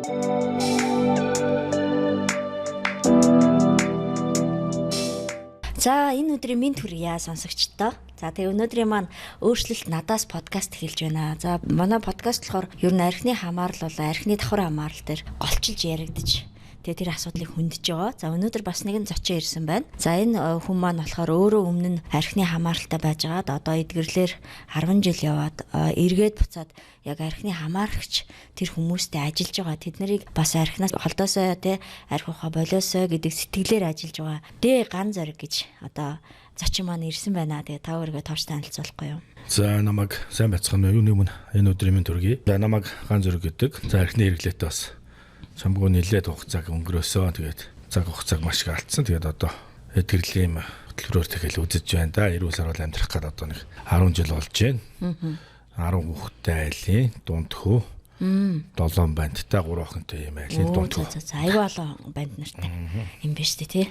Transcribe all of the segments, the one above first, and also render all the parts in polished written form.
За энэ өдрийн минь төргийа сонсогчдоо. За тэгээ өнөөдрийн маань өөрчлөлт надаас подкаст хэлж байна. За манай подкаст болохоор ер нь архины хамаарал бол архины давхар хамаарал дээр голчилж яригдчих. Тэгээ тэр асуудлыг хөндөж байгаа. За өнөөдөр бас нэгэн зочин ирсэн байна. За энэ хүн маань болохоор өөрөө өмнө нь архины хамааралтай байж байгаад одоо эдгэрлэр 10 жил яваад эргээд буцаад яг архины хамаарагч тэр хүмүүстэй ажиллаж байгаа. Тэд нарыг бас архинаас холдоосоо тий архи ухаа болоосоо гэдэг сэтгэлээр ажиллаж байгаа. Дэ ган зориг гэж одоо зочин маань ирсэн байна. Тэгээ та өөрийгөө товч танилцуулахгүй юу? За намайг сайн байцгаана уу? Юуны өмнө энэ өдрийн минь төргий. За намайг ган зориг гэдэг. За архины хэрэглээтэй бас чамгүй нэлээд хугацааг өнгөрөөсөө тэгээд цаг хугацааг маш их алдсан. Тэгээд одоо эдгэрлийн хөтөлбөрөөр тэгэл үзэж байна да. Эрүүл сарвал амьдрах гээд одоо нэг 10 жил болж байна. 10 хүүхэдтэй айлын дунд хөө 7 бандтай 3 охинтой юм айлын дунд хөө. Аюу олон банд нартай юм биш үү тий.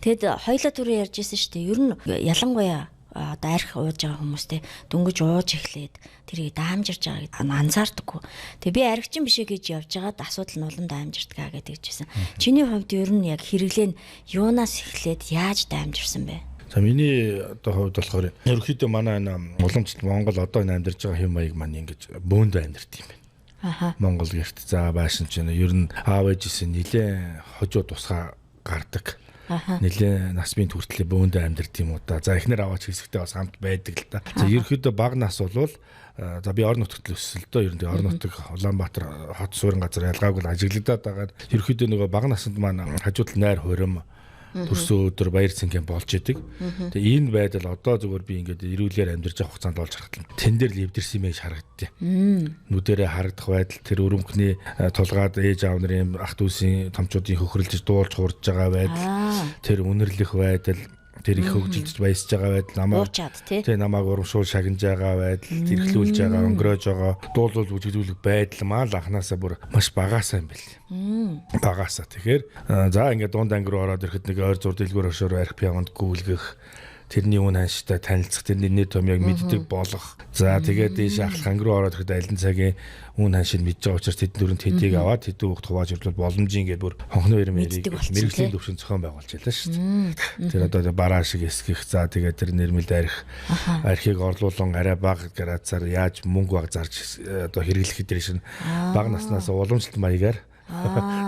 Тэгэд хоёлаа түрүү ярьжсэн шүү дээ. Ер нь ялангуяа одоо арх ууж байгаа хүмүүстэй дөнгөж ууж эхлээд тэрийг даамжирж байгааг анзаардаггүй. Тэгээ би архичин бишээ гэж явж байгаад асуудал нь улам даамжирдгаа гэдэг жисэн. Чиний хувьд ер нь яг хэрэглээ нь юунаас эхлээд яаж даамжирсан бэ? За миний одоо хувьд болохоор ерөнхийдөө манай энэ уламжлалт Монгол одоо энэ амьдарч байгаа хэм маяг маань ингэж бөөндөө амьдарт юм байна. Монгол гэрт за байшин ч ер нь аав ээжсэн нилээ хожуу тусгаа гардаг. Нилээ нас бие хүртлээ бөөндөө амьдарт юм уу та. За эхнэр аваач хэсэгтээ бас хамт байдаг л та. За ерөөхдөө баг нас болвол за би орон нутгад л өссөн л дөө. Ер нь орон нутаг Улаанбаатар хот суурин газар ялгаагүй ажиглагдаад байгаа. Ерөөхдөө нөгөө баг насанд маань хажууд найр хурим төрсөн өдөр баяр цэнгийн болж идэг. Тэгээ энэ байдал одоо зүгээр би ингээд эрүүлээр амьдарч авах хугацаанд болж харахад тэн дээр л эвдэрсэн юм байж харагдтыг. Нүдэрээ харагдах байдал тэр өрөмхний тулгаад ээж аав нарын ах дүүсийн томчуудын хөхрөлж дуулж хуурж байгаа байдал тэр үнэрлэх байдал тэр их хөгжилж баясж байгаа байдал намайг урамшуул шагнаж байгаа байдал тэрхлүүлж байгаа өнгөрөөж байгаа дуулуул бүжиглүүлэх байдал маань анханасаа бүр маш багаасаа юм байл. Багаасаа тэгэхээр за ингээд дунд анги руу ороод ирэхэд нэг ойр зур дэлгүүр өшөөр арх пиамонд гүйлгэх тэрний үн ханштай танилцах тэрний нийт том яг мэддэг болох. За тэгээд дээш ахлах анги руу ороод ирэхэд алин цагийн үн ханшийг мэдж байгаа учраас тэд дөрөнд хэдийг аваад хэдэн хүүхд хувааж ирлээ боломжийн гээд бүр хонхны өрөө мэрэгжлийн төвшин зохион байгуулж байлаа шүү дээ. Тэр одоо бараа шиг эсгэх за тэгээд тэр нэрмэлд архийг орлуулан арай бага градусаар яаж мөнгө баг зарж одоо хэрэглэх дээр шин бага наснаас уламжлалт маягаар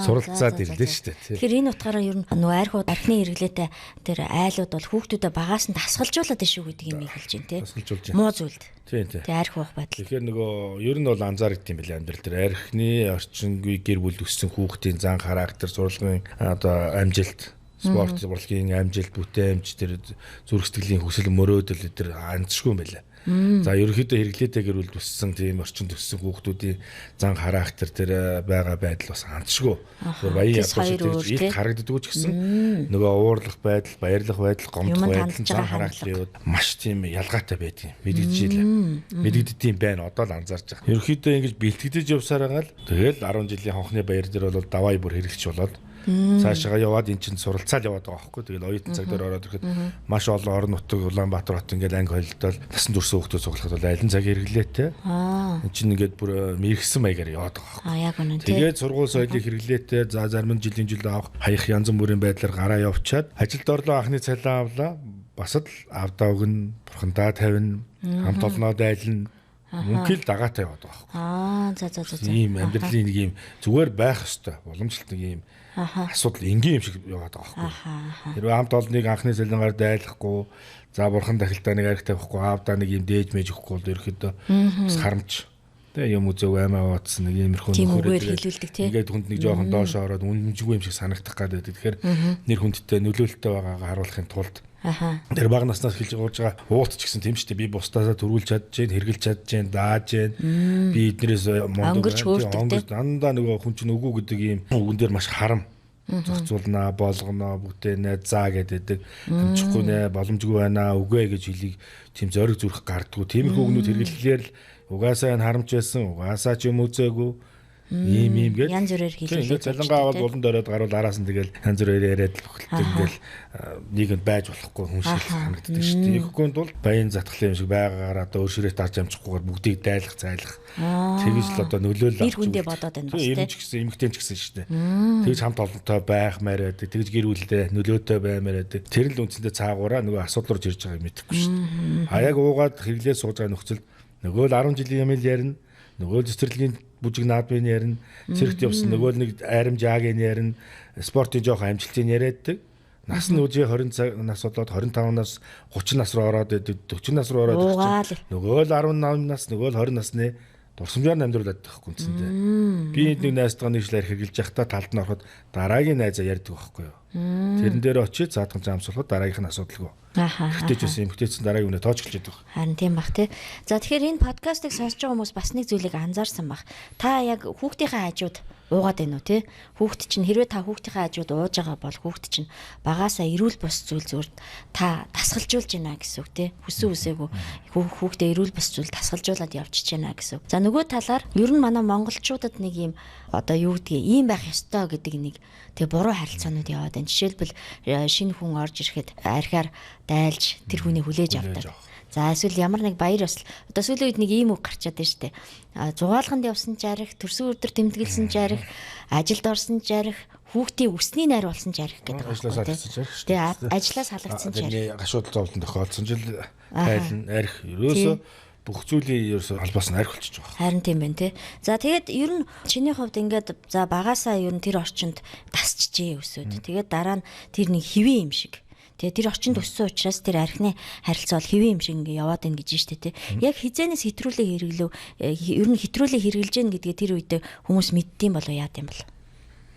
суралцаад ирлээ шүү дээ. Тэгэхээр энэ утгаараа ер нь нөгөө архиуд архины хэрэглээтэй тэр айлууд бол хүүхдүүдэд багаас нь дасгалжуулаад ишүү гэдэг юм хэлж байна тий. Муу зүйлд. Тийм. Тэ архи уух байдал. Тэгэхээр нөгөө ер нь бол анзаардаг юм билээ амьдрал дээр архины орчингүй гэр бүл өссөн хүүхдийн зан характер сурлагын одоо амжилт спорт урлагийн амжилт бүтээмж тэр зүрх сэтгэлийн хүсэл мөрөөдөл тэр анзшгүй юм билээ. За ерөнхийдөө хэрэглээтэй гэр бүл өссөн тийм орчинд өссөн хүүхдүүдийн зан характер тэр байгаа байдал бас анзшгүй. Баян ядгуур шиг харагддаг ч гэсэн нөгөө уурлах байдал, баярлах байдал, гомдох байдал, зан характерууд маш тийм ялгаатай байдаг юм. Мэдэгддэм байна одоо л анзаарч байгаа. Ерөнхийдөө ингэж бэлтгэдэж явсаар байгаа л тэгэл 10 жилийн хонхны баяр дээр бол даваа бүр хэрэглэж болоод цаашаа яваад эн чинь суралцаал яваад байгаа байхгүй. Тэгэл оюутан цаг дээр ороод ирэхэд маш олон орон нутаг Улаанбаатар хот ингээд анги холилдол насан турш хүүхдүүд цуглахад бол аль нь цаг хэрэглээтэй. Эн чинь ингээд бүр мэрэгсэн маягаар яваад байгаа. Яг үнэн. Тэгээд сургууль соёлын хэрэглээтэй за зарим нь жилийн жил авах хаях янз бүрийн байдлаар гараа явчаад ажилд орлоо анхны цалин авлаа. Бас л авдаа өгнө, бурхандаа тавина, хамт олноод айлна. Мөнхөл дагаатай яваад байгаа байхгүй. За. Ийм амьдралын нэг юм зүгээр байх ёстой. Уламжлалт нэг юм асуудал энгийн юм шиг яваад байгаа байхгүй. Хэрвээ хамт олныг анхны цалингаар дайлахгүй, за бурхан дахилтаа нэг арх тавихгүй, аавдаа нэг юм дээж мэж өгөхгүй бол ерөөхдөө бас харамж. Тэ юм үзэв аймаа уутсан нэг иймэрхүү нөхөр ингээд хүнд нэг жоохон доош ороод үнэмжгүй юм шиг санагдах гэдэг. Тэгэхээр нэр хүндтэй нөлөөлөлтөй байгаагаа харуулахын тулд тэр бага наснаас хэлж ууж байгаа уут ч гэсэн тийм шүү дээ. Би бусдаасаа төрүүлж чадж जैन, хэрглэж чадж जैन, дааж जैन. Би эднэрээс онгорч дандаа нөгөө хүн чинь үгүй гэдэг ийм үгэн дээр маш харам. Зохицуулнаа, болгоноо, бүтээнэ, заа гэдэг. Амжихгүй нэ, боломжгүй байна, үгүй гэж хэлийг тийм зориг зүрх гардггүй. Тиймэрхүү үгнүүд хэрэглэхээр л угаасаа энэ харамж байсан, угаасаа ч юм үзээгүй. Ийм гэж янз бүрээр хэлээ. Залангаа бол улан дөрөөд гарвал араас нь тэгэл янз бүрээр яриад л бүхэлдээ ингээл нийгэмд байж болохгүй хүн шиг санагддаг шүү дээ. Тэгэхгүй бол баян затгалын юм шиг байгаагаар одоо өөршөрөөд дарж амжихгүйгээр бүгдийг дайлах, зайлах. Тэгэж л одоо нөлөөлөл авч хүндээ бодоод байна бас тийм. Ч гэсэн эмэгтэй ч гэсэн шүү дээ. Тэгж хамт олонтой байхмаар байдаг. Тэгж гэр бүлдээ нөлөөтэй баймаар байдаг. Тэр л үндсэндээ цаагаараа нөгөө асуудал руу ирж байгааг мэдэхгүй шүү дээ. А яг уугаад хэрэглээ сууж байгаа нөхцөл нөгөө л 10 жилийн юм л ярина. Нөгөө цэцэрлэгийн бүжиг наадмын ярина. Цэрэгт явсан нөгөө нэг айрамж аагийн ярина. Спортын жоох амжилтын яриаддаг. Нас нь үжи 20 нас болоод 25 нас 30 нас руу ороод 40 нас руу ороод нөгөө л 18 нас нөгөө л 20 насны дурсамжаар амьдруулад байхгүй үндсэндээ. Би нэг найзтайгаа нэгжлэр хэрглэж явахдаа талд нь ороход дараагийн найзаа ярьдаг байхгүй юу. Тэрэн дээр очиж заадхан заамсуулахад дараагийнх нь асуудалгүй. Гэхдээ ч гэсэн эмгтээцэн дараагийн үнэ тоож эхэлж байдаг. Харин тийм бах тий. За тэгэхээр энэ подкастыг сонсож байгаа хүмүүс бас нэг зүйлийг анзаарсан бах. Та яг хүүхдийнхээ хажууд уугаад байна уу тий? Хүүхд чинь хэрвээ та хүүхдийнхээ хажууд ууж байгаа бол хүүхд чинь багаасаа эрүүл бус зүйл зүгээр та тасгалжуулж байна гэсэн үг тий. Хүсэн үсээгүй хүүхдээ эрүүл бус зүйл тасгалжуулаад явчихж байна гэсэн үг. За нөгөө талаар ер нь манай монголчуудад нэг юм одоо юу гэдгийг ийм байх ёстой гэдэг нэг тэгээ буруу харилцаанууд яваад байна. Жишээлбэл шинэ хүн орж ирэхэд архиар дайлж тэр хүнийг хүлээж авдаг. За эсвэл ямар нэг баяр ёслол одоо сүүлийн үед нэг ийм үг гарчаад байна шүү дээ. Зугаалганд явсан жарих, төрсөн өдөр тэмдэглэсэн жарих, ажилд орсон жарих, хүүхдийн өсний найр болсон жарих гэдэг байна. Ажлаас халагдсан жарих шүү дээ. Тэгээ ажлаас халагдсан жарих. Тэрний гашуудал зовлон тохиолдсон жил хайлн арх ерөөсөө бүх зүйлийн ерөөсөө албаас нь арх болчихж байгаа. Харин тийм байна тий. За тэгээд ер нь чиний хувьд ингээд за багаасаа ер нь тэр орчинд тасчихжээ өсөөд. Тэгээд дараа нь тэр нэг хэвэн юм шиг. Тэгээ тэр орчинд өссөн учраас тэр архины харилцаа бол хэвэн юм шиг ингээ яваад байна гэж штэ тий. Яг хизэнээс хэтрүүлээ хэрэглэв ер нь хэтрүүлээ хэрэгжилж гэн гэдгээ тэр үедээ хүмүүс мэддэм болоо яад юм бол.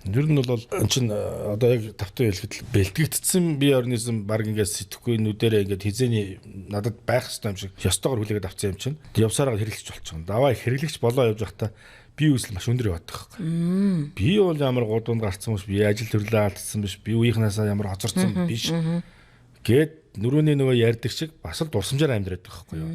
Ер нь бол эн чин одоо яг тавтан хэлэхэд бэлтгэгдсэн бие организм баг ингээд сэтгэхгүй нүдэрээ ингээд хизээний надад байх хэрэгтэй юм шиг ёстойгоор хүлээгээд авсан юм чинь явсараа хэрэглэж болчихно. Даваа хэрэглэгч болоо явж байхдаа би үүсэл маш өндөр яваад байгаа. Би бол ямар гудуунд гарцсан биш, би ажил төрлөө алдсан биш, би үеийнхнаасаа ямар хоцорсон биш. Гэт нөрөөний нөгөө ярьдаг шиг бас л дурсамжаар амьдраад байгаа байхгүй юу.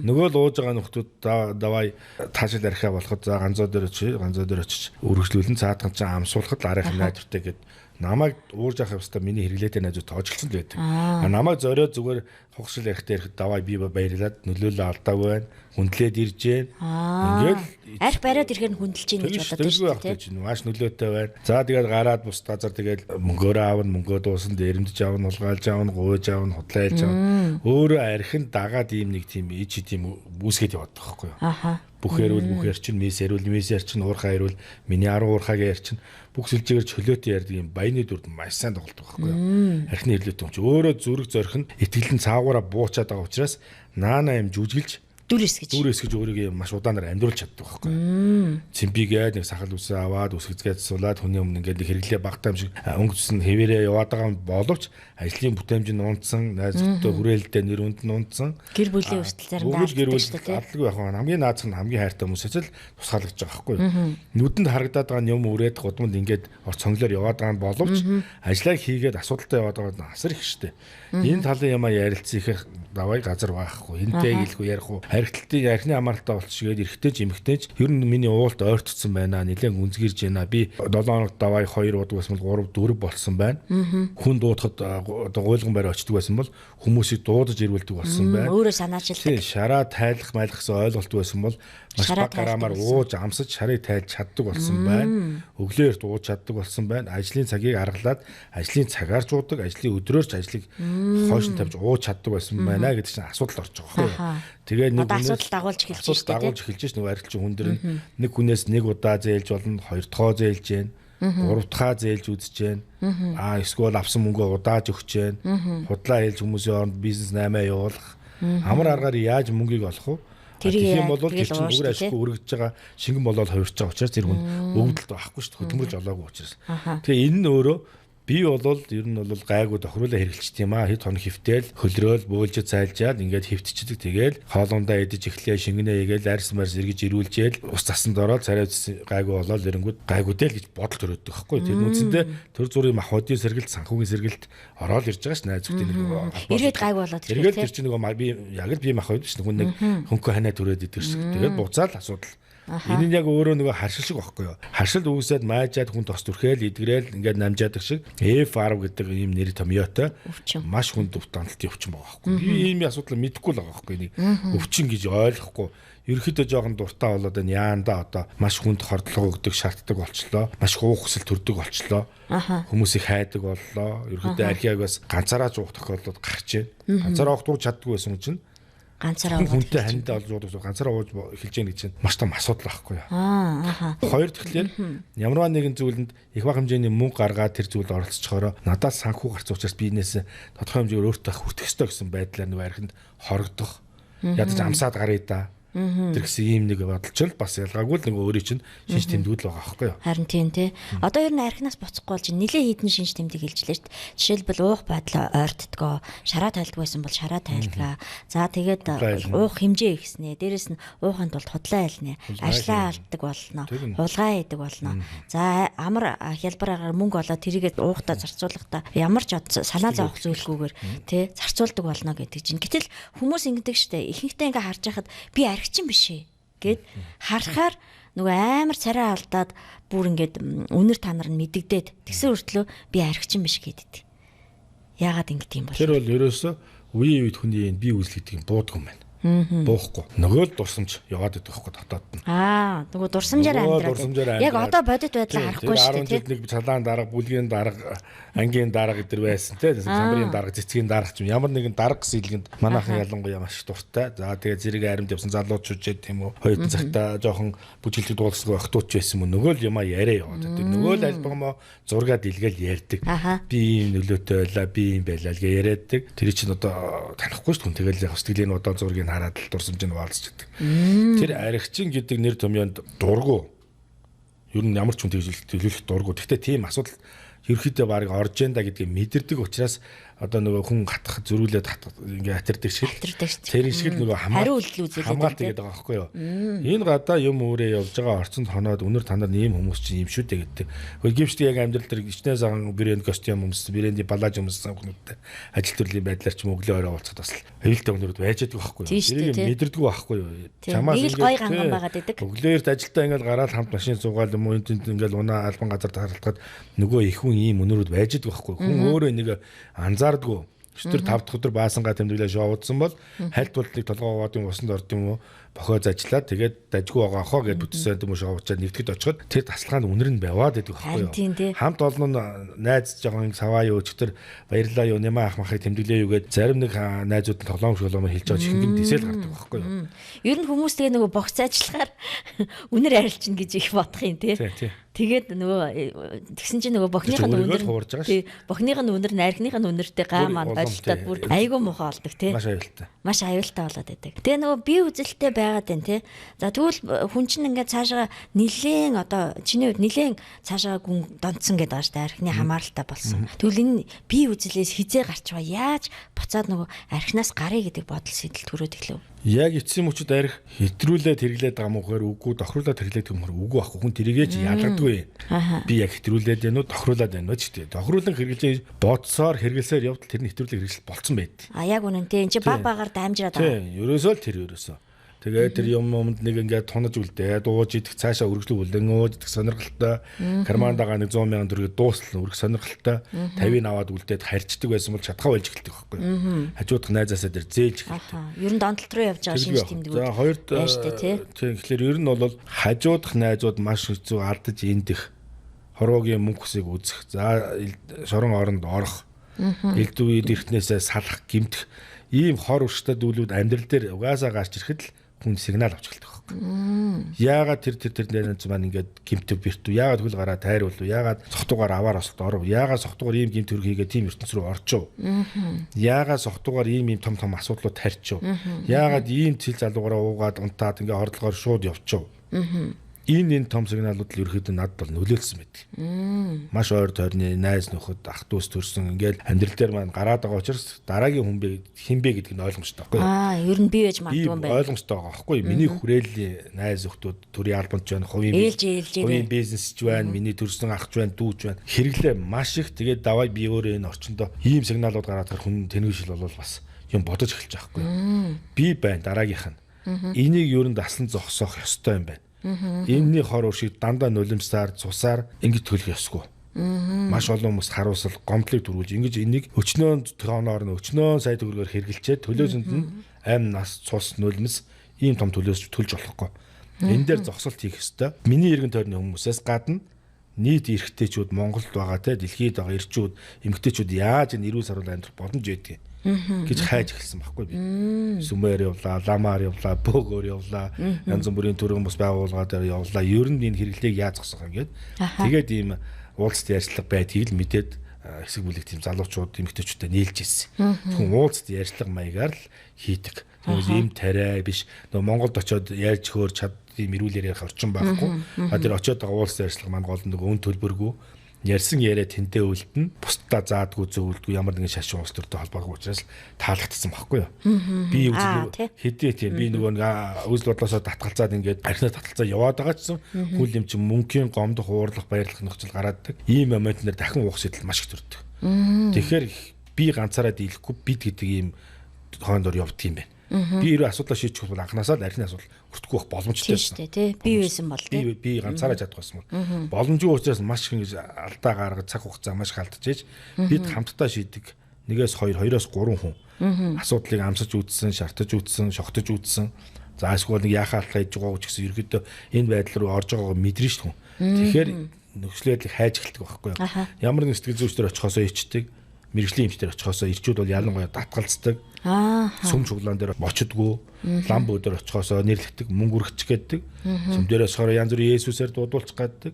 Нөгөө л ууж байгаа нөхдүүд давай таашаал архиа болоход за ганцоо дээр очиж өргөжлүүлэн цаадхан ч амсуулахад арайхан найдвартай гэд намайг уурж авах хэвээр миний хэрэглээтэй найзууд тоожлцсон л байдаг. Намайг зориод зүгээр хугшил ярихтай ирэхэд давай би баярлаад нөлөөлөө алдаагүй байна. Хүндлээд ирж гэн. Ингээл арх бариад ирэхээр хүндэлж гин гэж бодоод шүү дээ. Тийм. Маш нөлөөтэй байна. За тэгээд гараад бус газар тэгээд мөнгөөрөө аавна, мөнгөө дуусан дээрэмдэж аавна, улгаалж аавна, гуйж аавна, худлаалж аавна. Өөрөө архинд дагаад ийм нэг тийм ич тийм үүсгээд яваад байгаа байхгүй юу. Бүхээрүүл бүхээр чинь мис ярил чинь уурхаа ярил миний 10 уурхаагийн яр чинь бүх сүлжээгээр чөлөөтэй ярьдаг юм баяны дүрд маш сайн тоглодог байхгүй юу. Архины хэрлээтэй юм чи өөрөө зүрх зорих нь итгэлэн цаагаараа буучаад байгаа учраас наана юм жүжиглж дүр эсгэж өөрийгөө маш удаанаар амьдруулж чаддаг байхгүй юу. Цэмпигээд нэг сахал үсээ аваад үсгэцгээд суулаад хүний өмнө ингээд хэрэглээ багтаам шиг өнгөцсөн хэвээрээ яваад байгаа боловч ажлын бүтээмж нь унтсан, найз зөвхөн хүрээлэлтэй нэр үнд нь унтсан. Гэр бүлийн өсөлт заримдаа алддаг шүү дээ. Алддаг байх нь хамгийн наазах нь хамгийн хайртай хүмүүсээс л тусгаалж байгаа байхгүй юу. Нүдэнд харагдаад байгаа юм үрээд гудамд ингээд цонглоор яваад байгаа нь боловч ажлаа хийгээд асуудалтай яваад байгаа нь асар их шүү дээ. Энэ талын ямаа ярилцах их давай газар байхгүй. Энтэй гэлгүй ярих уу. Харигтлтын архины амралтаа болчихгээд эргэтэй ч эмэгтэй ч ер нь миний уулт ойртцсон байна. Нилээн үнзгэрж байна. Би 7 хоног давай 2 удаа бас 3 4 болсон байна. Хүн дуудахад одоо гуйлган барь очдөг байсан бол хүмүүсийг дуудаж ирүүлдэг болсон байна. Өөрөө санаачилдаг. Тийм, шараа тайлах майлах гэсэн ойлголт байсан бол маш бага гараамаар ууж амсаж шарыг тайлж чаддаг болсон байна. Өглөө эрт ууж чаддаг болсон байна. Ажлын цагийг аргалаад ажлын цагаар ч уудаг, ажлын өдрөөр ч ажлыг хойш нь тавьж ууж чаддаг байсан байна гэдэг чинь асуудал орж байгаа байхгүй юу. Тэгээ нэг асуудал дагуулж эхэлж шүү дээ. Дагуулж эхэлж шүү нөгөө арилчин хүн дэр нэг хүнээс нэг удаа зээлж болно, хоёр дахь зээлж гэн, гурав дахь зээлж үзэж гэн. Эсвэл авсан мөнгөө удааж өгч гэн. Худлаа хэлж хүмүүсийн оронд бизнес 8 явуулах. Амар аргаар яаж мөнгийг олох вэ? Тийм бол тэр чинь өөр ашиггүй өргөж байгаа шингэн болоод хувирч байгаа учраас тэр хүн өвдөлт байхгүй шүү дээ. Хөдөлмөрж олоогүй учраас. Тэгээ энэ нь өөрөө би бол ер нь бол гайгүй тохируулаа хэрэглэж тийм хэд хоног хөвтөөл хөлрөөл бөөлж цайлжаад ингээд хөвтчихдэг. Тэгээл хоолундаа идэж эхлэе шингэнэ игээл арьс марс эргэж ирүүлжээл ус засанд ороод царай гайгүй болоод эрэнгүүд гайгүйтэй л гэж бодол төрөөдөг байхгүй. Тэр нүцэндээ төр зүрийн махбодын сэргэлт санхүүгийн сэргэлт ороод ирж байгаа ш найз зөвхөн нэг эргээд гайгүй болоод эргээд тэр чинь нэг би яг л би мах байдаг ш хүн нэг хөнгө ханаа төрөөд идэг ш. Тэгээд буцаал асуудал Энэ нь яг өөрөө нөгөө харшил шиг байхгүй юу? Харшил үүсээд маажаад хүн тос түрхээл идгрээл ингээд намжаадаг шиг F10 гэдэг ийм нэр томьёотой маш хүнд дутаалтын өвчин байгаа байхгүй. Би ийм асуудал мэдэхгүй л байгаа байхгүй. Нэг өвчин гэж ойлгохгүй. Ерөнхийдөө жоохон дуртай болоод энэ яанда одоо маш хүнд хордлого өгдөг шаарддаг болчлоо. Маш хуух хүсэл төрдөг болчлоо. Хүмүүсийг хайдаг боллоо. Ерөнхийдөө архиаг бас ганцаараа зуух тохиолдол гарч байна. Ганцаараа уух чаддгүй байсан чинь ганцаараа хүнтэй хандаа олж уудах ганцаараа ууж эхэлж яах гэж чинь маш том асуудал байхгүй юу. Хоёр тэгэхээр ямарваа нэгэн зүйлэнд их бага хэмжээний мөнгө гаргаад тэр зүйлд оролцохороо надад санхүү гарц учраас бизнес тодорхой хэмжээгээр өөртөө хүртэх ёстой гэсэн байдлаар нэг архинд хорогдох ядаж амсаад гарыг да. Тэр гэсэн ийм нэг бодолч л бас ялгаагүй л нэг өөрийн чинь шинж тэмдгүүд л байгаа байхгүй юу. Харин тийм тий. Одоо ер нь архинаас буцахгүй болж нэлээ хідэн шинж тэмдэг хэлжлээ шүү дээ. Жишээлбэл уух байдлаа ойртдгоо, шараа тайлдаг байсан бол шараа тайлдгаа. За тэгээд уух хэмжээ ихснэ. Дээрэс нь уухын тулд худлаа айлнэ. Ажлаа алддаг болно. Хулгай хийдэг болно. За амар хялбараар мөнгө олоод тэрийгээ уухтаа зарцуулахдаа ямар ч санаа зовох зүйлгүйгээр тий зарцуулдаг болно гэдэг чинь. Гэтэл хүмүүс ингэдэг шүү дээ. Ихэнхдээ ингээ харж байхад би архичин биш ээ гэд харахаар нөгөө амар царай алдаад бүр ингээд үнэр танар нь мэддэгдээд тэгсэн хүртлөө би архичин биш гэдэг. Яагаад ингэ тийм бол? Тэр бол ерөөсөө үеийн үед хүний би үзэл гэдэг юм буудаг юм байна. Буухгүй. Нөгөө л дурсамж яваад идэх байхгүй дотоод нь. Нөгөө дурсамжаар амьдраад. Яг одоо бодит байдлаа харахгүй шүү дээ. Тэр 11 цалаан дарга, бүлгийн дарга, ангийн дарга гэдэр байсан тий. Самбарын дарга, цэцгийн дарга ч юм ямар нэгэн дарга гэсэн илгэнд манайхан ялангуяа маш дуртай. За тэгээ зэрэг аримд явсан залуучууд ч тийм үү. Хоёрын цагта жоохон бүжгэлдэг дуулсгүй охтууч байсан юм. Нөгөө л юма яриа яваад. Нөгөө л альбом зургаа дэлгээл ярьдаг. Би ийм нөлөөтэй байлаа, би ийм байлаа гэж яриаддаг. Тэр чинь одоо танихгүй шүү дээ. Тэгэл яг сэтгэлийн одоо зургийг хараад л дурсамж нь ваалцж байдаг. Тэр архичин гэдэг нэр томьёонд дургу. Ер нь ямар ч хүн тэгж төлөвлөх дургу. Гэхдээ тийм асуудал ерөөхдөө баг орж янда гэдгийг мэдэрдэг учраас одоо нөгөө хүн хатах зөрүүлээд ингээ хатирдаг шиг. Тэр шиг нөгөө хамгаалт гэдэг байгаа байхгүй юу. Энэ гадаа юм өөрөө явж байгаа орцонд хоноод өнөр танаар ийм хүмүүс чинь юм шүү дээ гэдэг. Гэхдээ гівчтэй яг амьдрал дээр гिचнээ заган брэнд костюм өмссөн, брендийн балаж өмссөн хүмүүстээ ажил төрлийн байдлаар ч мөглөө орой уулзаад бас аюултай өнөрөд байж байгаа байхгүй юу. Тэрийг мэдэрдэг байхгүй юу. Чамаас нэг гой ганган байгаад байдаг. Өглөөрт ажилдаа ингээл гараад хамт машин суугаад юм уу энд ингээл унаа албан газар тааралдгаад нөгөө их хүн ийм өнөрөд байж байгаа байхгүй юу. Хүн өөрөө нэг анзаардгүй. Тэр 5 дахь өдөр баасангаа тэмдэглээ шоудсан бол хальт болтыг толгоо аваад юм усанд орд юм уу бохиоз ажиллаад тэгээд дажгүй байгаа хоо гэж бүтсэн юм шоудчаад нэгтгэд очиход тэр тасалгаанд үнэр нь байваад байдаг байхгүй юу. Хамт олон найз жоохон саваа юу өчтөр баярлаа юу нэмаа ах махыг тэмдэглээ юу гэд зарим нэг найзууд нь тоглоом шолоомор хэлж байгаа чихэнд дэсэл гардаг байхгүй юу. Ер нь хүмүүс тэгээ нөгөө богц ажиллахаар үнэр арилчин гэж их бодох юм тий. Тэгээд нөгөө тэгсэн чинь нөгөө бохных нь үнэр бохных нь үнэр нархных нь үнэртэй гай маань болтоод бүр айгүй муухай болдог тий. Маш аюултай болоод байдаг. Тэгээ нөгөө бие үзэлтэй байгаад байна тий. За тэгвэл хүн чинь ингээд цаашаа нилээн одоо чиний хувьд нилээн цаашаа гүн донцсон гэдэг байгаа шүү дээ. Архины хамааралтай болсон. Тэгвэл энэ бие үзлээс хизээ гарчваа яаж буцаад нөгөө архинаас гарыг гэдэг бодол сэтэл төрөөд эхлэв. Яг эцсийн мөчөд арх хэтрүүлээд хэрэглээд байгаа мөхөр үгүй тохируулаад хэрэглээд байгаа мөхөр үгүй ахгүй хүн тэрийгээ ч ялгадаггүй. Би яг хэтрүүлээд байна уу тохируулаад байна уу ч тийм. Тохируулан хэрэглэж бодсоор хэрэглэсээр явдал тэр нь хэтрүүлэг хэрэглэл болцсон байд. Яг үнэнтэй энэ чи баг багаар дамжираад байгаа. Тийм ерөөсөө л тэр ерөөсөө. Тэгээд тэр юмд нэг ингээд тунаж үлдээ дууж идэх цаашаа үргэлжлүү үлэн өөж идэх сонирхолтой карманд байгаа 100 мянган төгрөг дуустал үргэлж сонирхолтой 50-ыг аваад үлдээд харьцдаг байсан бол чадхаа болж эхэлдэг байхгүй юу. Хажуудах найзаасаа тэр зээлж эхэлдэг. Ер нь донтолт руу явж байгаа шинж тэмдгүүд. За хоёрд тийм тэгэхээр ер нь бол хажуудах найзууд маш хэцүү алдаж эндэх хорвогийн мөнгөсийг үзэх. За шорон оронд орох. Элдв үед эртнээсээ салах гимтэх ийм хор урштай дүүлүүд амьдрал дээр угаасаа гарч ирэхэд л хүн сигнал авч эхэлдэг байхгүй. Яагаад тэр нэрнэц маань ингээд гимтэв бэртүү. Яагаад хөл гараа тайруулв. Яагаад сохтуугаар аваар осолт оров. Яагаад сохтуугаар ийм гимт төрөх хийгээ тийм ертөнц рүү орчов. Яагаад сохтуугаар ийм том асуудлууд тарьчив. Яагаад ийм цэл залуугаараа уугаад унтаад ингээд хордлогоор шууд явчив. Энэ том сигналууд л ерөөхдөө надад бол нөлөөлсөн байдаг. Маш ойр тойрны найз нөхөд ах дүүс төрсөн ингээл амьдрал дээр маань гараад байгаа учраас дараагийн хинбэ гэдэг нь ойлгомжтой байхгүй юу? Ер нь бий байж магадгүй юм байна. Ойлгомжтой байгаа байхгүй юу? Миний хүрээллийн найз нөхдөд төрийн албанч байна, хувийн бизнесч байна, миний төрсөн ахч байна, дүүч байна. Хэрэглээ маш их тэгээд давай би өөрөө энэ орчиндөө ийм сигналууд гараад тэр хүн тэнэгшил болвол бас юм бодож эхэлж байгаа байхгүй юу? Би байна дараагийнх нь. Энийг ер нь дасан зогсоох ёстой юм байна. Энэний хор уршиг дандаа нулимсаар цусаар ингэж төлөх ёсгүй. Маш олон хүмүүс харуусал гомдлыг төрүүлж ингэж энийг өчнөө тоноор нь өчнөө сая төгрөгөөр хэрглчээ төлөөсөнд нь амь нас цус нулимс ийм том төлөөс төлж болохгүй. Энэ дээр зогсолт хийх ёстой. Миний иргэн тойрны хүмүүсээс гадна нийт эрэгтэйчүүд Монголд байгаа те дэлхийд байгаа эрчүүд эмэгтэйчүүд яаж энэ эрүүл саруул амьдрах боломж ядгийг гэж хайж эхэлсэн байхгүй би. Сүмээр явлаа, ламаар явлаа, бөөгөөр явлаа, янз бүрийн төрийн хүмүүс байгууллагаа дээр явлаа. Ер нь энэ хэрэглээг яаж зогсох юм гээд. Тэгээд ийм уулзалт ярьцлага байдгийг л мэдээд хэсэг бүлэг тийм залуучууд эмэгтэйчүүдтэй нийлж ирсэн. Тэгвэл уулзалт ярьцлага маягаар л хийдэг. Тэгээс ийм тариа биш. Нөгөө Монголд очиод ярьж хөөр чад тийм эрүүлэр ярих орчин байхгүй. Тэр очиод байгаа уулзалт ярьцлага маань гол нөгөө өн төлбөргүй ярьсан яриа тэнтэй үлдэн бусдаа заадгүй зөвлөдгүй ямар нэгэн шашин улс төртэй холбоогүй учраас таалагдсан байхгүй юу. Би хэдий тийм би нөгөө үзэл бодлосоо татгалзаад ингээд архинаа татгалзаа яваад байгаа ч хүл юм чинь мөнгөний гомдох уурлах баярлах нөхцөл гарааддаг. Ийм момент нэр дахин уух шийдэл маш их төрдөг. Тэгэхээр би ганцаараа дийлэхгүй бид гэдэг ийм хойндор явдаг юм байна. Би ирээ асуудлаа шийдчих бол анханасаа л архины асуудал өртөхгүй байх боломжтой шүү дээ тий. Би байсан бол тий. Би ганцаараа чадах байсан бол боломжгүй учраас маш их ингэж алдаа гаргаж цаг хугацаа маш халтжээж бид хамтдаа шийдэг. Нэгээс 2, 2-оос 3 хүн асуудлыг амсаж үзсэн, шартаж үзсэн, шогтож үзсэн. За эсвэл нэг яхаа алхаа хийж байгаа ч гэсэн ерөөдөө энэ байдал руу орж байгааг мэдэрнэ шүү дээ. Тэгэхээр нөхцөлөдлийг хайж эхэлдэг байхгүй юу? Ямар нэг сэтгэл зүйчдэр очихосоо ичдэг. Мэргэжлийн эмчтэр очихосоо ирчүүд бол ялангуяа татгалцдаг. Сүм чуглаан дээр очдгоо, лам бөөдөр очихосоо нэрлэгдэг, мөнгө өргөчих гэдэг. Сүм дээрээс хороо янз бүрийн Есүсээр дуудуулчих гаддаг.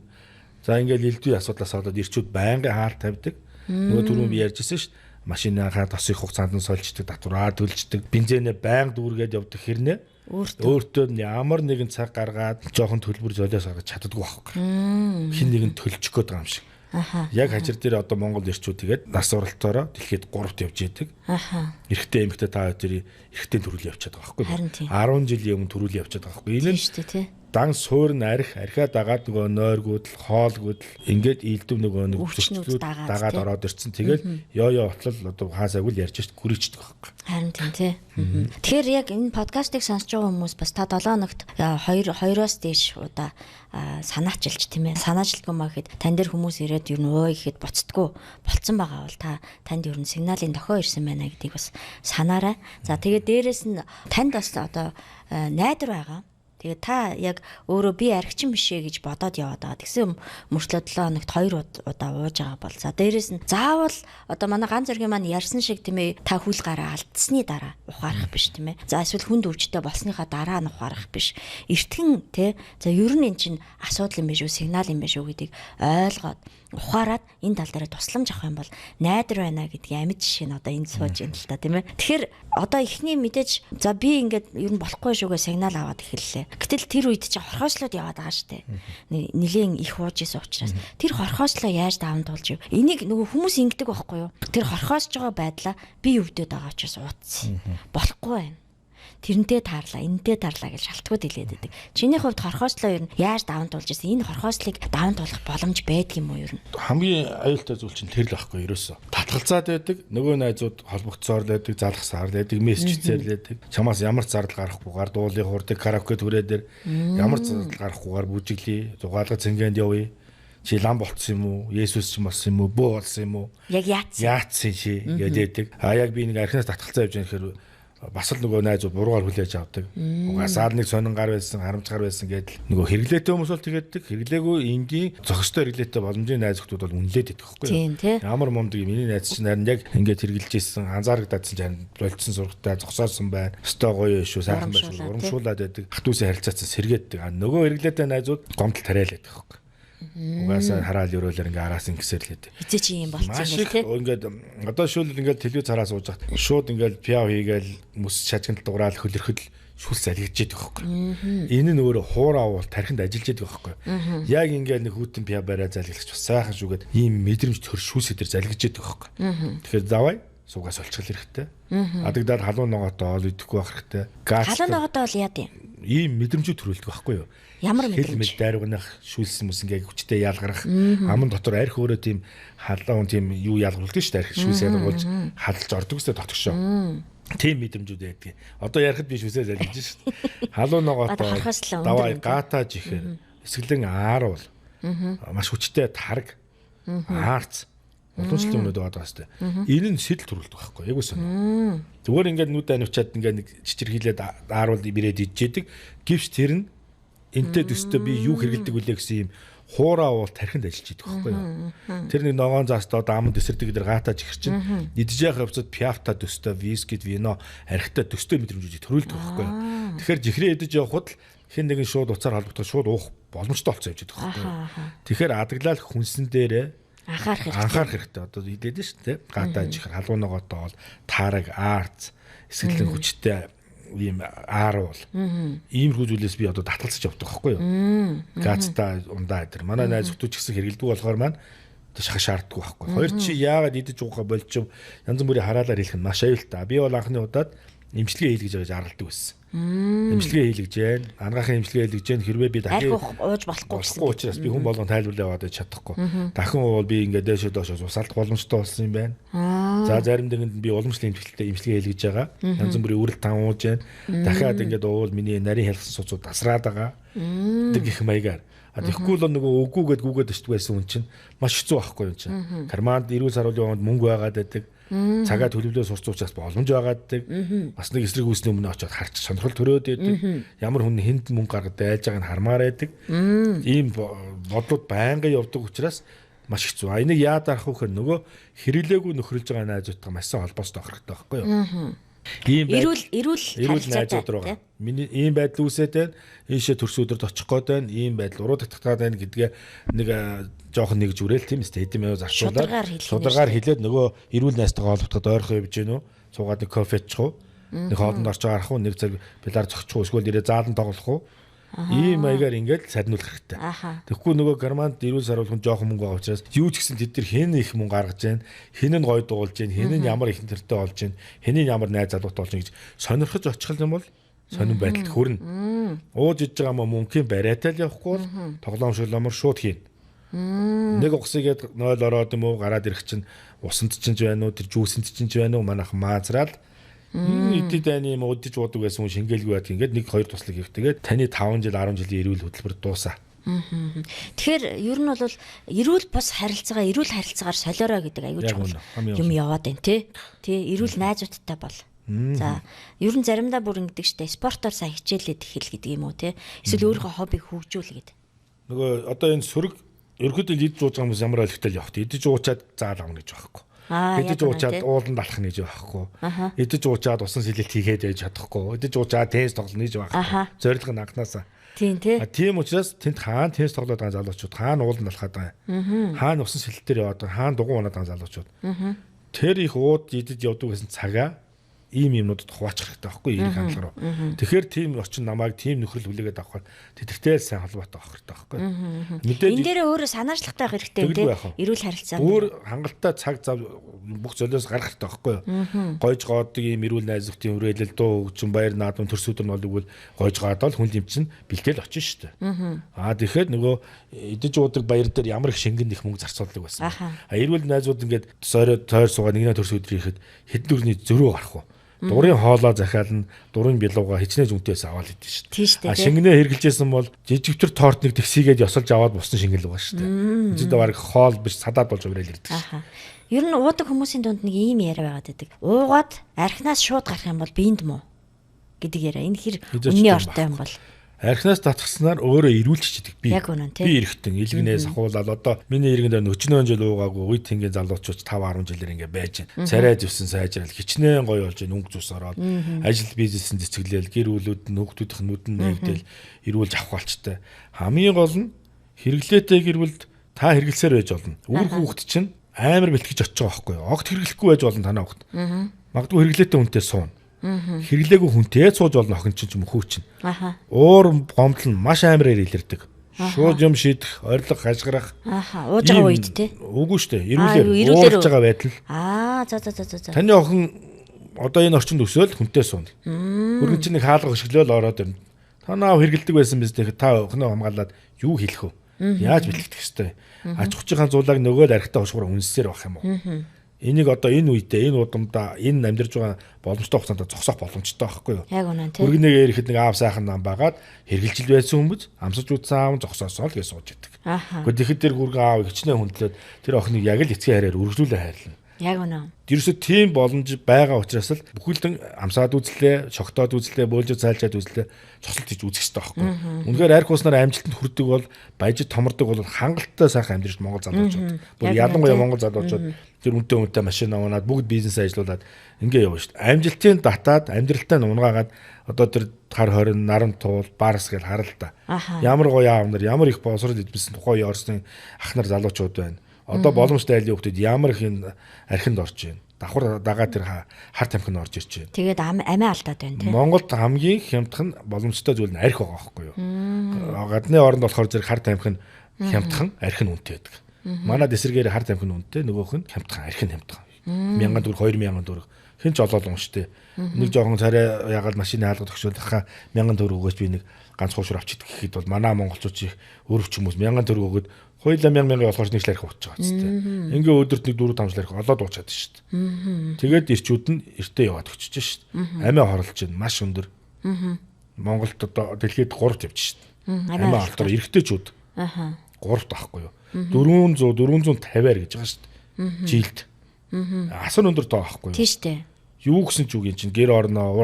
За ингээл элдвийн асуудлаас болоод ирчүүд байнгын хаалт тавьдаг. Нөгөө түрүүн би ярьжсэн шүү дээ. Машинаа тосыг хугацаанд нь сольждаг, татвараа төлждөг, бензинээ байнга дүүргээд явдаг хэрнээ. Өөртөө ямар нэгэн цаг гаргаад жоохон төлбөр золиос гаргаж чаддаггүй байхгүй. Хин нэгэн төлчих гээд байгаа юм шиг. Яг хажир дээр одоо Монгол ирчүүд тэгээд нас уралтаараа дэлхийд 3-т явж идэг. Эрэгтэй эмэгтэй та хоёр эрэгтэй төрүүл явчихад байгаа байхгүй. 10 жилийн өмнө төрүүл явчихад байгаа байхгүй. Энэ нь дан суурн архиа дагаад нөгөө нойргууд хоолгууд ингээд ийдв нөгөө нэг өвчнүүд дагаад ороод ирсэн. Тэгэл ёо отлол одоо хаасайг л ярьж шít гүрийчдэг байхгүй. Харин тийм тий. Тэгэхээр яг энэ подкастыг сонсож байгаа хүмүүс бас та 7 өнөخت 2-оос дээш удаа санаачилж тийм ээ. Санаачилдгүй маа гэхэд тань дээр хүмүүс ирээд юу нөө гэхэд буцдаггүй болцсон байгаа бол танд ер нь сигналын дохио ирсэн байна гэдгийг бас санаарай. За тэгээд дээрэс нь танд бас одоо найдар байгаа. Тэгээ та яг өөрөө би архичин биш ээ гэж бодоод яваад байгаа. Тэгсэн мөртлөө 7 өнөخت 2 удаа ууж байгаа бол за дээрэс нь заавал одоо манай ганц зөргийн маань ярьсан шиг тийм ээ та хүл гараа алдсны дараа ухаарах биш тийм ээ. За эсвэл хүнд өвчтэй болсныхаа дараа нь ухаарах биш. Эртхэн тий за ер нь эн чинь асуудал юм биш үү, сигнал юм биш үү гэдгийг ойлгоод ухаарад энэ тал дээр тусламж авах юм бол найдар байна гэдгийг амьд жишээ нь одоо энд сууж юм л та тийм ээ. Тэгэхээр одоо эхний мэдээж за би ингээд ер нь болохгүй шүүгээ сигнал аваад эхэллээ. Гэтэл тэр үед чи хорхоослоод яваад байгаа штэ. Нилийн их ууж исэн учраас тэр хорхоослоо яаж даван туулж ив. Энийг нөгөө хүмүүс ингэдэг байхгүй юу? Тэр хорхоосж байгаа байдлаа би өвдөд байгаа учраас ууцсан. Болохгүй байна. Тэрнтэй таарлаа, энэтэй таарлаа гэж шалтгууд хэлээд байдаг. Чиний хувьд хорхоослоо ер нь яаж даван туулж ирсэн? Энэ хорхоослыг даван туулах боломж байдаг юм уу ер нь? Хамгийн аюултай зүйл чинь тэр л байхгүй ерөөсөө. Татгалзаад байдаг, нөгөө найзууд холбогдсоор л байдаг, залхсаар л байдаг, мессежээр л байдаг. Чамаас ямар зардал гарахгүйгээр дуулын хурдаг, караоке түрээ дээр ямар зардал гарахгүйгээр бүжиглэе, зугаалга цэнгэнд явъя. Чи лам болцсон юм уу? Есүс ч болсон юм уу? Бөө болсон юм уу? Яг яатсан чи гэдэг. Яг би нэг архинаас татгалзаа явж байгаа гэхээр бас л нөгөө найзууд буруугаар хүлээж авдаг. Угаасаа нэг сонин гар байсан, харамчгаар байсан гэдэл нөгөө хэрэглээтэй хүмүүс бол тэгээддэг. Хэрэглээгүй энгийн зохистой хэрэглээтэй боломжийн найз хүмүүс бол үнэлээд идэх байхгүй юу? Ямар мундаг юм. Миний найз чинь харин яг ингээд хэрэгжилж ирсэн, анзаарагдсан чинь болцсон сургалтаа зогсоосон байна. Өстой гоё шүү, сайхан байсан. Урамшуулаад байдаг. Хатуусын харилцаацсан сэргээддэг. Нөгөө хэрэглээтэй найзууд гомдол тариалаад байдаг байхгүй юу? Угаасаа хараал өрөөлөр ингээ араас ингэсээр л хэдэг. Хизээ чи юм болчих юм тий. Ингээд одоо шүүл ингээд телевиз хараа сууж хат шууд ингээд пиав хийгээл мөс чажганд дуграал хөлөрхөл шүүл залгиж яадаг байхгүй. Энэ нь өөрөө хуураа уул тархинд ажиллаж яадаг байхгүй. Яг ингээд нэг хүүтэн пиав барай залгилагч бас сайхан шүүгээд ийм мэдрэмж төр шүүсээ төр залгиж яадаг байхгүй. Тэгэхээр завай суугаас олчихл хэрэгтэй. Адагдаад халуун ногоотой ол идэхгүй байх хэрэгтэй. Халуун ногоотой бол яад юм. Ийм мэдрэмжүүд төрүүлдэг байхгүй юу? Ямар мэдрэмж? Дайргунах, шүүлсэн мэс ингээ хүчтэй ялгарах, аман дотор арх өөрөө тийм халуун тийм юу ялгаруулдаг шүү дээ. Арх шүүлс ялгаруулж хадалж ордог үстэй дотгошоо. тийм мэдрэмжүүд байдаг. Одоо ярихад биш үсээ залгиж шít. Халуун ногоотой даваа гатаж ихээр эсгэлэн ааруул. Маш хүчтэй тарг. Аарц. Уламжлалт өмнөд байгаа хэвээр. Энэ нь сэтэл төрүүлдэг байхгүй яг үсэн. Зүгээр ингээд нүд анивчаад ингээд нэг чичирхийлээд ааруул ирээд ижжээдэг. Гэвч тэр нь энтэй төстөө би юу хэрэгэлдэг үлээ гэсэн юм хуураа уул тархинд ажиллаж идэг байхгүй юу. Тэр нэг ногоон зааст одоо амд эсэрдэг дээр гатаж ихэр чинь идэж явах явцад пиафта төстөө вискид вино архитай төстөө мэдрэмжүүд төрүүлдэг байхгүй юу. Тэгэхээр жихрээ идэж явхад л хэн нэгэн шууд уцаар холбогдоод шууд уух боломжтой болцсон явж байгаа байхгүй юу. Тэгэхээр адаглал хүнсэн дээрээ анхаарах хэрэгтэй. Одоо хэлээд нь шүү дээ. Гатаж ихэр халуун ногоотой бол таараг аарц эсгэлэн хүчтэй ийм ааруул. Иймэрхүү зүйлээс би одоо татгалзаж явдаг байхгүй юу? Газта ундаа тэр. Манай найз зөвхөн ч гэсэн хэрэгэлдэг болохоор маань шахах шаарддаг байхгүй. Хоёр чи яагаад идэж уугаа болчих янз бүрийн хараалаар хэлэх нь маш аюултай. Би бол анхны удаад эмчилгээ хийлгэж байгаа аргалдаг байсан. Эмчилгээ хийлгэж जैन, ангаахын эмчилгээ хийлгэж जैन хэрвээ би дахин ууж болохгүй учраас би хүн болгон тайлбарлаа яваад чадахгүй. Дахин уувал би ингээд дээшээ доошоо усаалдах боломжтой болсон юм байна. За зарим нэгэнд би уламжлалын эмчилгээ хийлгэж байгаа. Янз бүрийн үрэл тан ууж जैन. Дахиад ингээд уувал миний нарийн хэлсэн суцууд тасраад байгаа. Тэг их маягаар. Тэгэхгүй л нөгөө үгүйгээд гүгээд ичдэг байсан хүн чинь маш хэцүү байхгүй юм чинь. Карманд эрүүл саруулын онд мөнгө байгаад байдаг. Цагаа төлөвлөө сурч учраас боломж байгаад байдаг. Бас нэг эсрэг үүсний өмнө очиод харч сонирхол төрөөд байдаг. Ямар хүн хэнд мөнгө гаргад айлж байгааг нь хармаар байдаг. Ийм бодлууд байнга явдаг учраас маш хэцүү. Энийг яад арах вэ гэхээр нөгөө хэрэглээгүй нөхрөлж байгаа найзуудтай маш сайн холбоостой авах хэрэгтэй байхгүй юу? Эрүүл найзууд руу. Миний ийм байдал үүсээд байна. Ийшээ төрс өдөрт очих гээд байна. Ийм байдал уруу татгатаад байна гэдгээ нэг жоохон нэгж үрээл тийм ээ. Хэдэм яа зарчуулаад шударгаар хэлээд нөгөө эрүүл найзтайгаа холбогдоход ойрхон явж гэнэ үү? Цуугаад нэг кофе чих уу? Нэг хоолнд орж арах уу? Нэг цаг билар зогчих уу? Эсвэл ирээ заалан тоглох уу? Ийм маягаар ингээд саднуулах хэрэгтэй. Тэгэхгүй нөгөө гарманд эрүүл саруулах нь жоохон мөнгө байгаа учраас юу ч гэсэн тэд нар хэн их мөнгө гаргаж байна, хэн нь гой дуулж байна, хэн нь ямар их нэртэй болж байна, хэн нь ямар найз залуутай болж байна гэж сонирхож очих юм бол сонирн байдалд хүрнэ. Ууж иж байгаа мөнгөний бариатай л явахгүй бол тоглоомшуулмаар шууд хийн. Нэг угсыг 0 ороод юм уу гараад ирэх чинь усанд чинь байна уу, тэр жүүсэнд чинь байна уу, манайх маазраал идэд ани юм удаж уудаг байсан хүн шингээлгүй байт ингээд 1-2 туслаг хийх. Тэгээд таны 5 жил 10 жилийн эрүүл хөтөлбөр дуусаа. Тэгэхээр ер нь бол эрүүл бус эрүүл харилцаагаар солиороо гэдэг аюул чухал юм яваад байна тий. Эрүүл найзуудтай бол. За ер нь заримдаа бүр ингэдэг штэ спортоор сайн хичээлээд ихэл гэдэг юм уу тий. Эсвэл өөрийнхөө хоббиг хөгжүүл гэдэг. Нөгөө одоо энэ сөрөг ерөөдөө идэж ууж байгаа хүмүүс ямар ойлгохтой явах тий. Идэж уучаад заал авна гэж байхгүй. Идэж уучаад ууланд алах нь гэж байхгүй. Идэж уучаад усан сэлэлт хийгээд яж чадахгүй. Идэж уучаад теннис тоглоно гэж байхгүй. Зорилго нь анханасаа. Тийм учраас тэнд хаана теннис тоглоод байгаа залуучууд, хаана ууланд алхаад байгаа. Хаана усан сэлэлт дээр яваад байгаа, хаана дугуй унаад байгаа залуучууд. Тэр их ууд идэж явдаг гэсэн цагаа ийм юмнуудад хуваачих хэрэгтэй байхгүй эрх хандлага руу. Тэгэхээр тийм очин намайг тийм нөхрөл хүлээгээд авахаар тэтгэртэй сайн холбоотой авах хэрэгтэй байхгүй. Мэдээж энэ дээрээ өөрөө санаачлахтай байх хэрэгтэй тийм эрүүл харилцаа. Бүр хангалттай цаг зав бүх золиос гарах хэрэгтэй байхгүй юу. Гойж гоодаг ийм эрүүл найзуудын хүрээлэл дуу хөгжин баяр наадам төрс өдөр нь бол гойж гаадаал хүн дэмчин бэлтгэл очно шүү дээ. Тэгэхээр нөгөө идэж уудаг баяр дээр ямар их шингэн их мөнгө зарцуулдаг байсан. Эрүүл найзууд ингээд тойр суугаа нэгнээ төрс өдөр ирэхэд хэдэн дөрний зөрөө гарах уу. Дурын хоолоо захиална, дурын бялууга хичнээн зүнтээс аваад идэв шүү дээ. Шингэнээ хэрэглэжсэн бол жижигтэр торт нэг тэгсийгээд ёсолж аваад бусна шингэл байгаа шүү дээ. Эцэд баг хоол биш садаад болж уурал ирдэг шүү. Ер нь уудаг хүмүүсийн дунд нэг ийм яриа байгаад байдаг. Уугаад архинаас шууд гарах юм бол биэнд муу гэдэг яриа. Энэ хэр үнний ортой юм бол. Архинаас татгснаар өөрөө ирүүлчихдэг би. Би эрэхтэн илгнээс ахуулаад одоо миний иргэндээ 40 жил уугаагүй үе тэнгийн залуучууд 5-10 жилээр ингээ байж байна. Царай зевсэн сайжрал хичнээн гоё болж байна. Өнгө зүс ороод ажил бизнесэнд цэцгэлээл гэр бүлүүд нь хүүхдүүдийнх нүдэн нэгдэл ирүүлж авах болчтой. Хамгийн гол нь хэрэглээтэй гэр бүлд та хэрэглэсээр байж болно. Үр хүүхд чинь амар бэлтгэж очиж байгаа байхгүй юу? Огт хэрэглэхгүй байж болно танаа хүүхд. Магадгүй хэрэглээтэй хүнтэй суuna. Хэрэглээгүй хүнтэй сууж болно охин чинь мөхөө чинь. Уур гомдол нь маш амараар илэрдэг. Шууд юм шийдэх, орилго хашгирах. Ууж байгаа үед тий. Үгүй шүү дээ. Ирүүлээр ууж байгаа байдал. За. Таны охин одоо энэ орчинд өсөөл хүнтэй сууна. Хүрэн чинь нэг хаалга хөшгөлөөл ороод ирнэ. Танаа хэрэгэлдэг байсан биз дээ. Та охиноо хамгаалаад юу хэлэх вэ? Яаж бэлтгэх хэвтэй? Аж ахуйчийн зуулааг нөгөө л архитаа хушгуур үнсээр байх юм уу? Энийг одоо энэ үедээ энэ удамда энэ амьдарч байгаа боломжтой хугацаанд зогсоох боломжтой байхгүй юу? Яг үнэн тий. Үргэнийгээ ирэхэд нэг аав сайхан нам байгаад хэргэлжил байсан хүмүүс амсаж үзсэн аав зогсоосоо л гэж сууж идэг. Гэхдээ тэгэхэд тэр хүргэн аав хичнээн хүндлээд тэр охиныг яг л эцгийн хараар үргэлжлүүлээ хайрлана. Яг үнэн. Дэрсээ тийм боломж байгаа учраас л бүхэлдэн амсаад үзлээ, шогтоод үзлээ, бөөлжөд цайлчаад үзлээ, цослт хийж үзэх хэрэгтэй байхгүй. Үнэхээр арх уснаар амжилтанд хүрдэг бол баяжид томордог бол хангалттай сайхан амьдрч Монгол залуучууд. Бүр ялангуяа Монгол залуучууд тэр үнэтэй машина унаад бүгд бизнес ажиллуулад ингээ явна шүү дээ. Амжилтын татаад амьдралтай нунгаагаад одоо тэр хар хорин наран туул барс гэж харал та. Ямар гоё аав нар, ямар их боловсрол идсэн тухай орсны ах нар залуучууд байна. Одоо боломжтой айлын хүмүүс ямар их энэ архинд орж байна. Давхар дагаа тэр харт амхинд орж ирж байна. Тэгээд амиа алдаад байна тийм. Монголд хамгийн хямдхан боломжтой зүйл нь архи байгаа байхгүй юу? Гадны оронд болохоор зэрэг харт амхин хямдхан, архи нь үнэтэй байдаг. Манай дэсэргээр харт амхин үнэтэй, нөгөөх нь хямдхан, архи нь хямдхан. 1000 төгрөг, 2000 төгрөг. Хэн ч олоод унштай. Нэг жоохон царай ягаад машины хаалгад өгшөөлөхөө 1000 төгрөг өгөөч би нэг ганц хуушур авчихэд гэхэд бол манай монголчууд их өрөвч хүмүүс 1000 төгрөг өгөөд хоёулаа 1000 болохоор нэг шил архи уучж байгаа ч тийм. Ингээ өдөрт нэг 4 5 шил архи олоод уучаад шүү дээ. Тэгээд ирчүүд нь эртээ яваад өчөж шүү дээ. Амиа хорлож байна, маш өндөр. Монголд одоо дэлхийд 3-т явж шүү дээ. Амиа олдоор эргэжтэйчүүд. 3-т байхгүй юу? 400 450-аар гэж байгаа шүү дээ. Жилд. Асар өндөр тоо байхгүй юу? Тийм шүү дээ. Юу гэсэн ч үг юм чинь гэр орноо,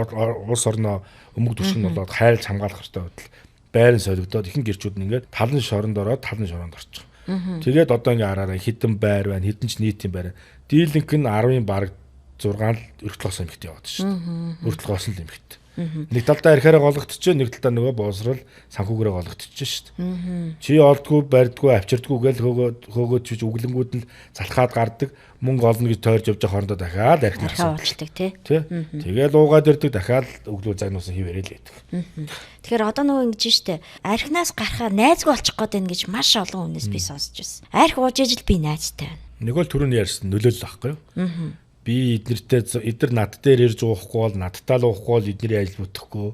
улс орноо өмг түшин болоод хайлж хамгаалах хэрэгтэй байтал байран солигдоод ихэнх гэрчүүд нь ингээд талын шоронд ороод талын шоронд орчих. Тэгээд одоо ингээ хараараа хідэн байр байна, хідэн ч нийтийн байр. Дийлэнх нь 10-ын бараг 6 л өртөлгөөс эмхтэй яваад шүү дээ. Өртөлгөөс л эмхтэй. Нэг талдаа архиараа гологдчихэ, нэг талдаа нөгөө боосрол санхүүгээрээ гологдчихэ шүү дээ. Чи олдгүй, барьдгүй, авчирдгүй гээл хөөгөөд чиж үглэнгүүд нь залхаад гардаг, мөнгө олно гэж тойрж явж байгаа хоорондоо дахиад архинаар уулчдаг тий. Тэгээд уугаад ирдэг, дахиад өглөө загнуусан хивээрээ л байдаг. Тэгэхээр одоо нөгөө ингэж штэ архинаас гарахаар найзгүй болчих гээд байна гэж маш олон хүнээс би сонсч байсан. Арх ууж ижил би найзтай байна. Нэг бол түрүүний ярьсан нөлөөлөл байхгүй юу? Би эднэр над дээр ирж уухгүй бол надтай л уухгүй бол эдний ажил бүтэхгүй.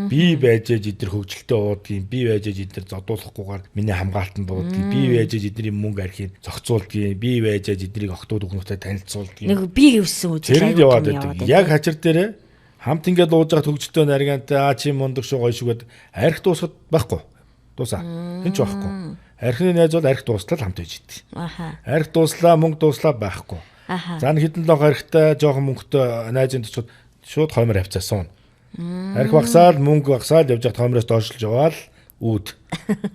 Би байж эднэр хөвгөлтэй уудгийн, би байж эднэр зодуулахгүйгээр миний хамгаалтанд дуудгийн, би байж эдний мөнгө архийг зохицуулдгийн, би байж эднийг охтууд өгнөтэй танилцуулдгийн. Нэг би гэвсэн үзэл аяг яваад байдаг. Яг хажир дээрээ хамт ингээд ууж байгаа хөвгөлтэй наргантай чи мундаг шүү гоё шүүгээд арх дуусахад байхгүй. Дуусаа. Хэн ч байхгүй. Архины найз бол арх дуустал хамт байж идэг. Арх дууслаа, мөнгө дууслаа байхгүй. За хэдэн лог архтай жоохон мөнгөтэй найзын төчөд шууд хоймор авцаа суун. Арх багсаад мөнгө багсаад явж хад хоймроос доошлж яваал үүд.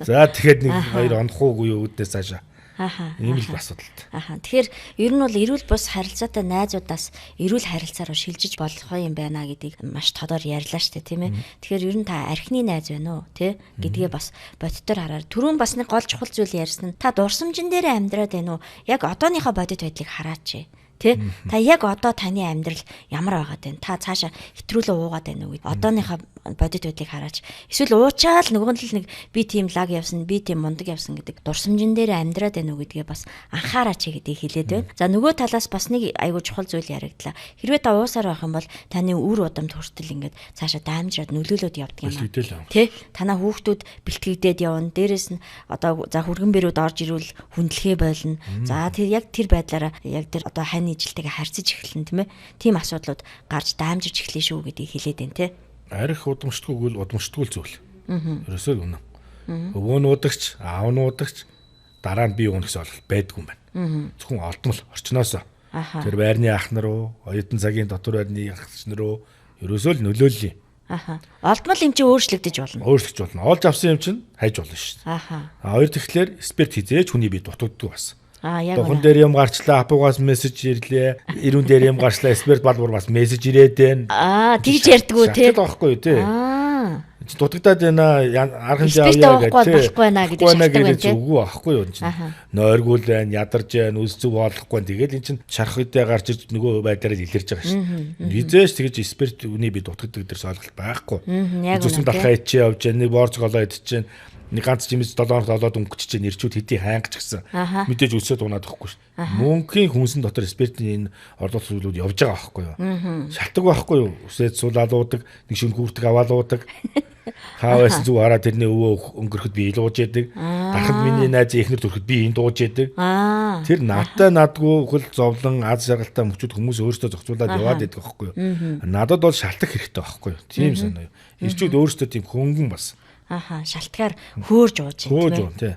За тэгэхэд нэг хоёр онохоогүй үүднээс цаашаа. Ийм л асуудалтай. Тэгэхээр ер нь бол эрүүл бус харилцаатай найзуудаас эрүүл харилцаараа шилжиж болох юм байна гэдгийг маш тодор ярьлаа штэ тийм ээ. Тэгэхээр ер нь та архины найз байна уу тий гэдгээ бас бодтоор хараар. Түрүүн бас нэг гол чухал зүйл ярьсан нь та дурсамжин дээр амьдраад байна уу? Яг одооныхоо бодит байдлыг хараач. Тэ та яг одоо таны амьдрал ямар байгаад байна? Та цаашаа хэтрүүлээ уугаад байна уу гэдэг. Одооныхоо бодит байдлыг хараач. Эсвэл уучаал нөгөө нь л нэг би тийм лаг явсан, би тийм мундаг явсан гэдэг дурсамжин дээр амьдраад байна уу гэдгээ бас анхаараач гэдгийг хэлээд байна. За нөгөө талаас бас нэг айгүй чухал зүйл яригдлаа. Хэрвээ та уусаар байх юм бол таны үр удамд хүртэл ингээд цаашаа даамжраад нөлөөлөд явдаг юм аа. Тэ танаа хүүхдүүд бэлтгэгдээд явна. Дээрээс нь одоо за хүргэн бэрүүд орж ирвэл хүндлэхээ болно. За тэр яг тэр байдлаараа яг тэр одоо ижилтэйгээ харьцаж эхэлнэ тийм ээ. Тийм асуудлууд гарч даамжиж эхлэе шүү гэдгийг хэлээд байна тий. Арх удамшдаггүй зүйл. Ерөөсөө үнэн. Өвөө нь удагч, аав нь удагч, дараа нь би өгнө гэсэн ойлголт байдгүй юм байна. Зөвхөн олдмол орчноосоо. Тэр байрны ах нар уу, оюутан цагийн дотор байрны ахч нар уу ерөөсөө л нөлөөллий. Олдмол юм чи өөрчлөгдөж болно. Өөрчлөгдөж болно. Олж авсан юм чинь хайж болно шүү дээ. Хоёр тэгэхээр эксперт хизээж хүний бие дутагддаг бас. Яг Тохон дээр юм гарчлаа, апугаас мессеж ирлээ. Ирүүн дээр юм гарчлаа, эксперт балбурмаас мессеж ирээд байна. Тэгж ярьдгүү те. Шалтгаан байхгүй юу те. Дутагдаад байна аргын жаавьяа гэдэг болохгүй байна гэдэг шалтгаан байна те. Үгүй байхгүй юу чинь. Нойргуул байна, ядарж байна, үс зүг болохгүй. Тэгээд эн чинь шарах үедээ гарч ирж нөгөө байдлаараа илэрж байгаа шүү. Визэж тэгж эксперт үний би дутагддаг дээрс ойлголт байхгүй. Зүсэм далхаа ичээ явж байна, нэг борц голоо идэж байна. Нэг ганц жимс 7 хоногт олоод өнгөч чинь нэрчүүд хэдий хангаж гисэн. Мэдээж өсөд унаад байхгүй шүү. Мөнхийн хүнсэн дотор экспертийн энэ орлуулах зүйлүүд явж байгаа байхгүй юу? Шалтгаан байхгүй юу? Өсөөд суулаад уудаг, нэг шүн хүүрдэг аваад уудаг. Хааваас зүг хараа тэрний өвөө өнгөрөхөд би илууж яадаг. Дарахад миний найз ихнэр төрөхөд би энд дууж яадаг. Тэр надтай надгүй хөл зовлон аз жаргалтай мөчүүд хүмүүс өөрсдөө зохицуулаад яваад байдаг байхгүй юу? Надад бол шалтгаан хэрэгтэй байхгүй юу? Тийм санаа юу. Ирчүүд өөрсдөө тийм хөнгөн бас. Шалтгаар хөөрж ууж юм тийм.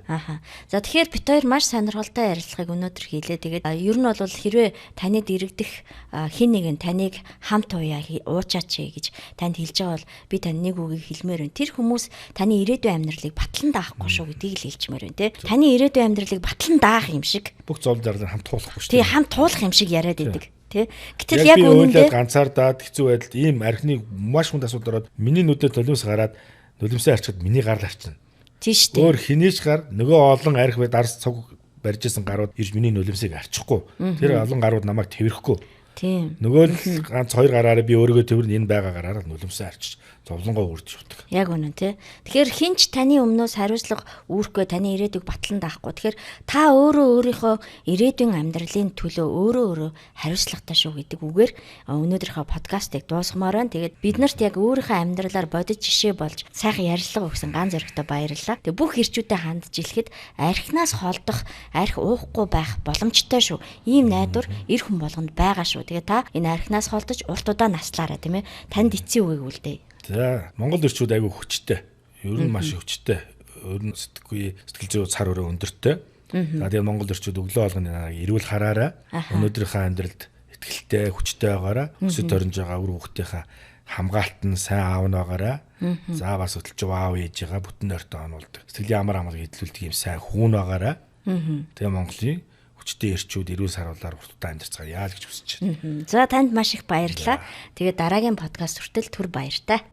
За тэгэхээр бит хоёр маш сонирхолтой ярилцлагыг өнөөдөр хийлээ. Тэгээд ер нь бол хэрвээ танид иргэдэх хин нэгэн таныг хамт уяа уучаач гэж танд хэлж байгаа бол би тань нэг үгийг хэлмээр байна. Тэр хүмүүс таны ирээдүйн амьдралыг батлан даахгүй шүү гэдгийг л хэлжмээр байна те. Таны ирээдүйн амьдралыг батлан даах юм шиг. Бүх зовлон зарлаар хамт туулахгүй шүү. Тий, хамт туулах юм шиг яриад идэг. Гэтэл яг үнэндээ ганцаардаад хэцүү байдалд ийм архины маш хүнд асуудал ороод миний нүдэд толиос гараад нулимсаа арчаад миний гарал арчна. Тийш үү. Өөр хинээч гар нөгөө олон арх байд арс цог барьжсэн гарууд ирж миний нулимсыг арчихгүй. Тэр олон гарууд намайг тэрхгүй. Тийм. Нөгөө л ганц хоёр гараараа би өөрийгөө тэрвэр энэ байгаа гараараа нулимсаа арчиж зовлонгоо үрдэж явдаг. Яг үнэн тий. Тэгэхээр хинч таны өмнөөс хариуцлага үүрхгүй таны ирээдүйг батлан даахгүй. Тэгэхээр та өөрөө өөрийнхөө ирээдүйн амьдралын төлөө өөрөө хариуцлагатай шүү гэдэг үгээр өнөөдрийнхөө подкастыг дуусгамаар байна. Тэгээд бид нарт яг өөрийнхөө амьдралаар бодит жишээ болж сайхан ярилцлага өгсөн ганц зөрөгтэй баярлалаа. Тэгээд бүх ирчүүдэд хандж хэлэхэд архинаас холдох, арх уухгүй байх боломжтой шүү. Ийм найдвар эр хүн болгонд байгаа шүү. Тэгээд та энэ архинаас холдож урт удаа наслаараа тийм ээ. Танд эцсийн үгийг үлдээе. За, Монгол ирчүүд айгүй хүчтэй. Ер нь маш хүчтэй. Ер нь сэтгэл зүй цар өрөө өндөртэй. За тэгээ Монгол ирчүүд өглөө болгоны эрүүл хараараа өнөөдрийнхөө амьдралд ихтэй хүчтэй байгаараа өсөж төрж байгаа үр хүүхдийнхээ хамгаалт нь сайн аав нь байгаараа. За бас хөтөлж аав ээжигээ бүтэн нойртой онуулдаг. Сэтгэлийн амар идэлүүлдэг юм сайн хүүн байгаараа. Тэгээ Монголын хүчтэй ирчүүд эрүүл саруулаар урттай амьдарцгаа яаж гэж хүсэж байна. За танд маш их баярлалаа. Тэгээ дараагийн подкаст хүртэл түр баяртай.